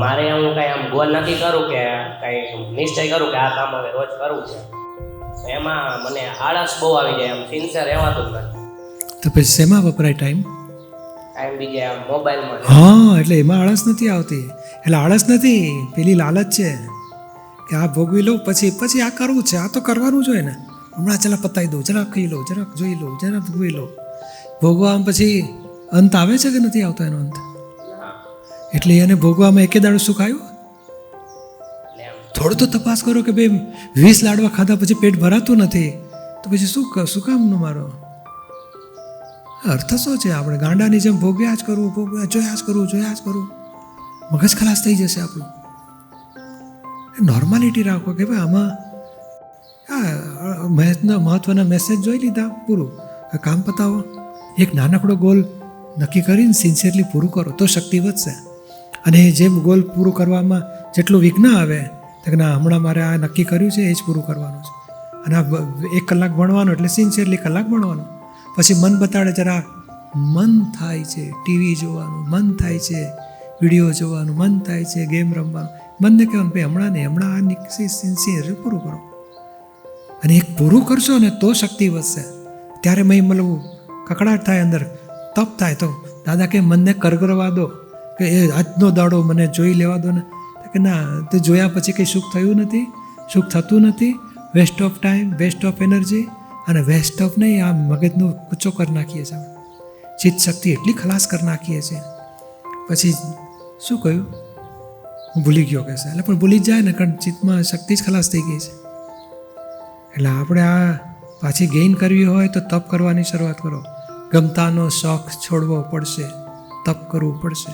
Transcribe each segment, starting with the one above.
મારે હું કાંઈ આમ ગોલ નક્કી કરું કે કાંઈ નિશ્ચય કરું કે આ કામ હવે રોજ કરવું છે, તો એમાં મને આળસ બહુ આવી જાય, આમ સિન્સિયર રહેવાતું જ નથી. તો પછી શેમાં વપરાય ટાઈમ? ટાઈમ બીજે આમ મોબાઈલમાં. હા, એટલે એમાં આળસ નથી આવતી. એટલે આળસ નથી, પેલી લાલચ છે કે આ ભોગવી લો, પછી આ કરવું છે, આ તો કરવાનું જ હોય ને. હમણાં ચલા પતાવી દો, જરાક ખાઈ લો, જરાક જોઈ લો, જરાક ભોગવી લો. ભોગવામાં પછી અંત આવે છે કે નથી આવતો એનો અંત? એટલે એને ભોગવામાં એકે દાડો સુખ આવ્યું? થોડું તો તપાસ કરો કે ભાઈ 20 લાડવા ખાધા પછી પેટ ભરાતું નથી, તો પછી શું કામનું મારો અર્થ શું છે? આપણે ગાંડાની જેમ ભોગ્યા જ કરવું, જોયા જ કરવું, મગજ ખલાસ થઈ જશે આપણું. નોર્માલિટી રાખો કે ભાઈ આમાં મહત્વના મેસેજ જોઈ લીધા, પૂરું, કામ પતાવો. એક નાનકડો ગોલ નક્કી કરીને સિન્સિયરલી પૂરું કરો તો શક્તિ વધશે. અને જે ગોલ પૂરું કરવામાં જેટલું વિઘ્ન આવે, તો ના હમણાં મારે આ નક્કી કર્યું છે એ જ પૂરું કરવાનું છે. અને આ 1 કલાક ભણવાનું એટલે સિન્સિયરલી કલાક ભણવાનું. પછી મન બતાડે જરા, મન થાય છે ટીવી જોવાનું, મન થાય છે વિડીયો જોવાનું, મન થાય છે ગેમ રમવાનું, મનને કહેવાનું ભાઈ હમણાં આ નિકસી સિન્સિયર પૂરું કરો. અને એક પૂરું કરશો ને તો શક્તિ વધશે. ત્યારે મતલબ કકડાટ થાય, અંદર તપ થાય. તો દાદા કે મનને કરગરવા દો કે એ આજનો દાડો મને જોઈ લેવા દો ને. કે ના, તે જોયા પછી કંઈ સુખ થયું નથી, સુખ થતું નથી. Waste of time, waste of energy, અને વેસ્ટ ઓફ નહીં, આ મગજનું કૂચો કરી નાખીએ છીએ. ચિત્ત શક્તિ એટલી ખલાસ કરી નાખીએ છીએ. પછી શું કહ્યું? હું ભૂલી ગયો કે છે. એટલે પણ ભૂલી જ જાય ને, કારણ ચિત્તમાં શક્તિ જ ખલાસ થઈ ગઈ છે. એટલે આપણે આ પાછી ગેઇન કરવી હોય તો તપ કરવાની શરૂઆત કરો. ગમતાનો શોખ છોડવો પડશે, તપ કરવું પડશે.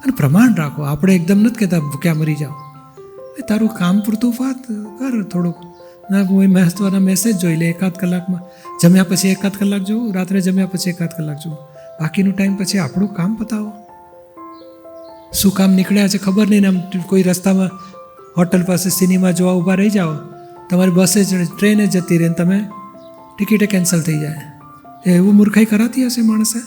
અને પ્રમાણ રાખો. આપણે એકદમ નથી કહેતા ભૂખ્યા મરી જાઓ. તારું કામ પૂરતું વાત કર થોડુંક. ના, કોઈ મહત્વના મેસેજ જોઈ લે, 1 કલાકમાં. જમ્યા પછી 1 કલાક જોવું, રાત્રે જમ્યા પછી 1 કલાક જોવું. બાકીનું ટાઈમ પછી આપણું કામ પતાવો. શું કામ નીકળ્યા છે ખબર નહીં ને, આમ કોઈ રસ્તામાં હોટલ પાસે સિનેમા જોવા ઊભા રહી જાઓ, તમારી બસે ટ્રેને જતી રહે ને તમે ટિકિટે કેન્સલ થઈ જાય. એવું મૂર્ખાઈ કરાતી હશે માણસે?